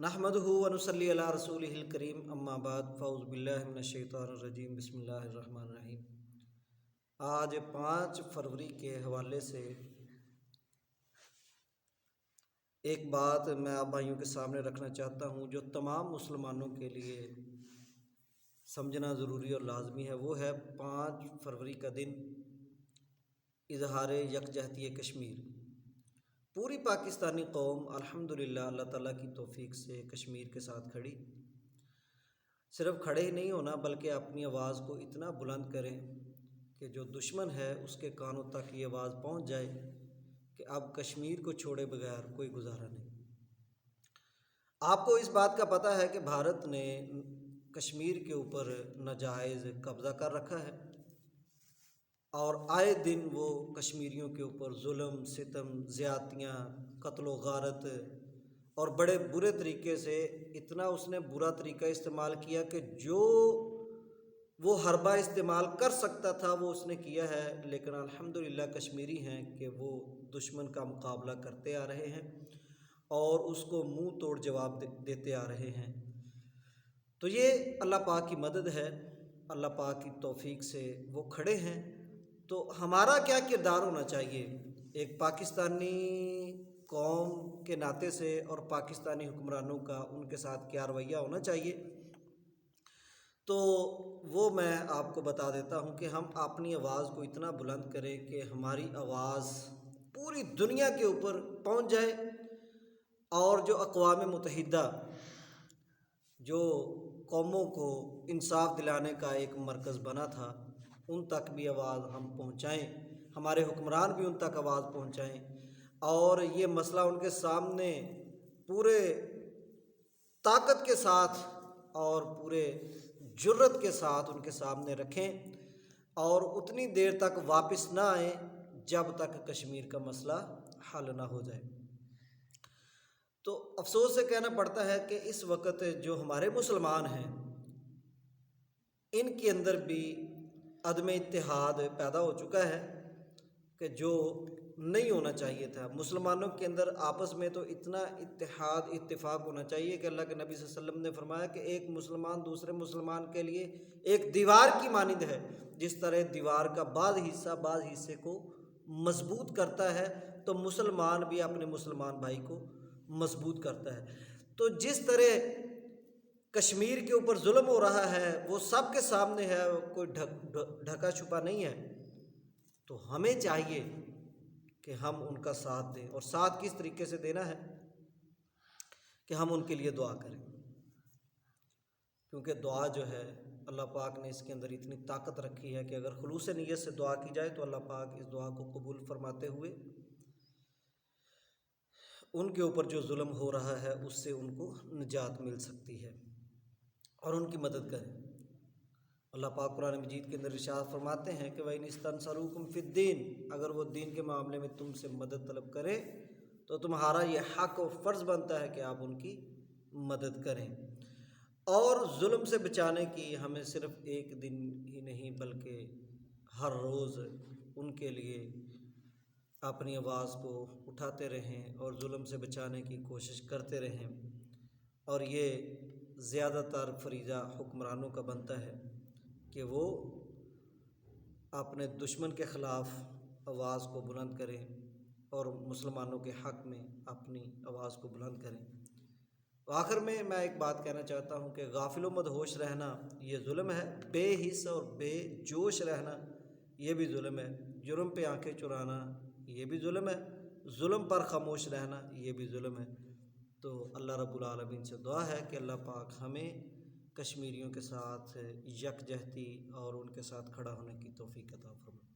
نحمدہ و نصلی علی رسولہ الکریم اما بعد فاعوذ باللہ من الشیطان الرجیم بسم اللہ الرحمن الرحیم۔ آج 5 فروری کے حوالے سے ایک بات میں آپ بھائیوں کے سامنے رکھنا چاہتا ہوں جو تمام مسلمانوں کے لیے سمجھنا ضروری اور لازمی ہے۔ وہ ہے 5 فروری کا دن، اظہار یکجہتی کشمیر۔ پوری پاکستانی قوم الحمدللہ اللہ تعالیٰ کی توفیق سے کشمیر کے ساتھ کھڑی۔ صرف کھڑے ہی نہیں ہونا بلکہ اپنی آواز کو اتنا بلند کریں کہ جو دشمن ہے اس کے کانوں تک یہ آواز پہنچ جائے کہ اب کشمیر کو چھوڑے بغیر کوئی گزارا نہیں۔ آپ کو اس بات کا پتہ ہے کہ بھارت نے کشمیر کے اوپر ناجائز قبضہ کر رکھا ہے اور آئے دن وہ کشمیریوں کے اوپر ظلم، ستم، زیادتیاں، قتل و غارت اور بڑے برے طریقے سے، اتنا اس نے برا طریقہ استعمال کیا کہ جو وہ حربہ استعمال کر سکتا تھا وہ اس نے کیا ہے۔ لیکن الحمدللہ کشمیری ہیں کہ وہ دشمن کا مقابلہ کرتے آ رہے ہیں اور اس کو منہ توڑ جواب دیتے آ رہے ہیں۔ تو یہ اللہ پاک کی مدد ہے، اللہ پاک کی توفیق سے وہ کھڑے ہیں۔ تو ہمارا کیا کردار ہونا چاہیے ایک پاکستانی قوم کے ناطے سے، اور پاکستانی حکمرانوں کا ان کے ساتھ کیا رویہ ہونا چاہیے؟ تو وہ میں آپ کو بتا دیتا ہوں کہ ہم اپنی آواز کو اتنا بلند کریں کہ ہماری آواز پوری دنیا کے اوپر پہنچ جائے، اور جو اقوام متحدہ جو قوموں کو انصاف دلانے کا ایک مرکز بنا تھا ان تک بھی آواز ہم پہنچائیں، ہمارے حکمران بھی ان تک آواز پہنچائیں، اور یہ مسئلہ ان کے سامنے پورے طاقت کے ساتھ اور پورے جرت کے ساتھ ان کے سامنے رکھیں، اور اتنی دیر تک واپس نہ آئیں جب تک کشمیر کا مسئلہ حل نہ ہو جائے۔ تو افسوس سے کہنا پڑتا ہے کہ اس وقت جو ہمارے مسلمان ہیں ان کے اندر بھی عدم اتحاد پیدا ہو چکا ہے کہ جو نہیں ہونا چاہیے تھا۔ مسلمانوں کے اندر آپس میں تو اتنا اتحاد اتفاق ہونا چاہیے کہ اللہ کے نبی صلی اللہ علیہ وسلم نے فرمایا کہ ایک مسلمان دوسرے مسلمان کے لیے ایک دیوار کی مانند ہے، جس طرح دیوار کا بعض حصے کو مضبوط کرتا ہے تو مسلمان بھی اپنے مسلمان بھائی کو مضبوط کرتا ہے۔ تو جس طرح کشمیر کے اوپر ظلم ہو رہا ہے وہ سب کے سامنے ہے، کوئی ڈھکا چھپا نہیں ہے، تو ہمیں چاہیے کہ ہم ان کا ساتھ دیں، اور ساتھ کس طریقے سے دینا ہے کہ ہم ان کے لیے دعا کریں، کیونکہ دعا جو ہے اللہ پاک نے اس کے اندر اتنی طاقت رکھی ہے کہ اگر خلوص نیت سے دعا کی جائے تو اللہ پاک اس دعا کو قبول فرماتے ہوئے ان کے اوپر جو ظلم ہو رہا ہے اس سے ان کو نجات مل سکتی ہے اور ان کی مدد کریں۔ اللہ پاک قرآن مجید کے اندر ارشاد فرماتے ہیں کہ وَإِنِ اسْتَنْصَرُوكُمْ فِي الدِّينِ، اگر وہ دین کے معاملے میں تم سے مدد طلب کریں تو تمہارا یہ حق و فرض بنتا ہے کہ آپ ان کی مدد کریں۔ اور ظلم سے بچانے کی ہمیں صرف ایک دن ہی نہیں بلکہ ہر روز ان کے لیے اپنی آواز کو اٹھاتے رہیں اور ظلم سے بچانے کی کوشش کرتے رہیں، اور یہ زیادہ تر فریضہ حکمرانوں کا بنتا ہے کہ وہ اپنے دشمن کے خلاف آواز کو بلند کریں اور مسلمانوں کے حق میں اپنی آواز کو بلند کریں۔ آخر میں ایک بات کہنا چاہتا ہوں کہ غافل و مدہوش رہنا یہ ظلم ہے، بے حس اور بے جوش رہنا یہ بھی ظلم ہے، جرم پہ آنکھیں چرانا یہ بھی ظلم ہے، ظلم پر خاموش رہنا یہ بھی ظلم ہے۔ تو اللہ رب العالمین سے دعا ہے کہ اللہ پاک ہمیں کشمیریوں کے ساتھ یکجہتی اور ان کے ساتھ کھڑا ہونے کی توفیق عطا فرمائے۔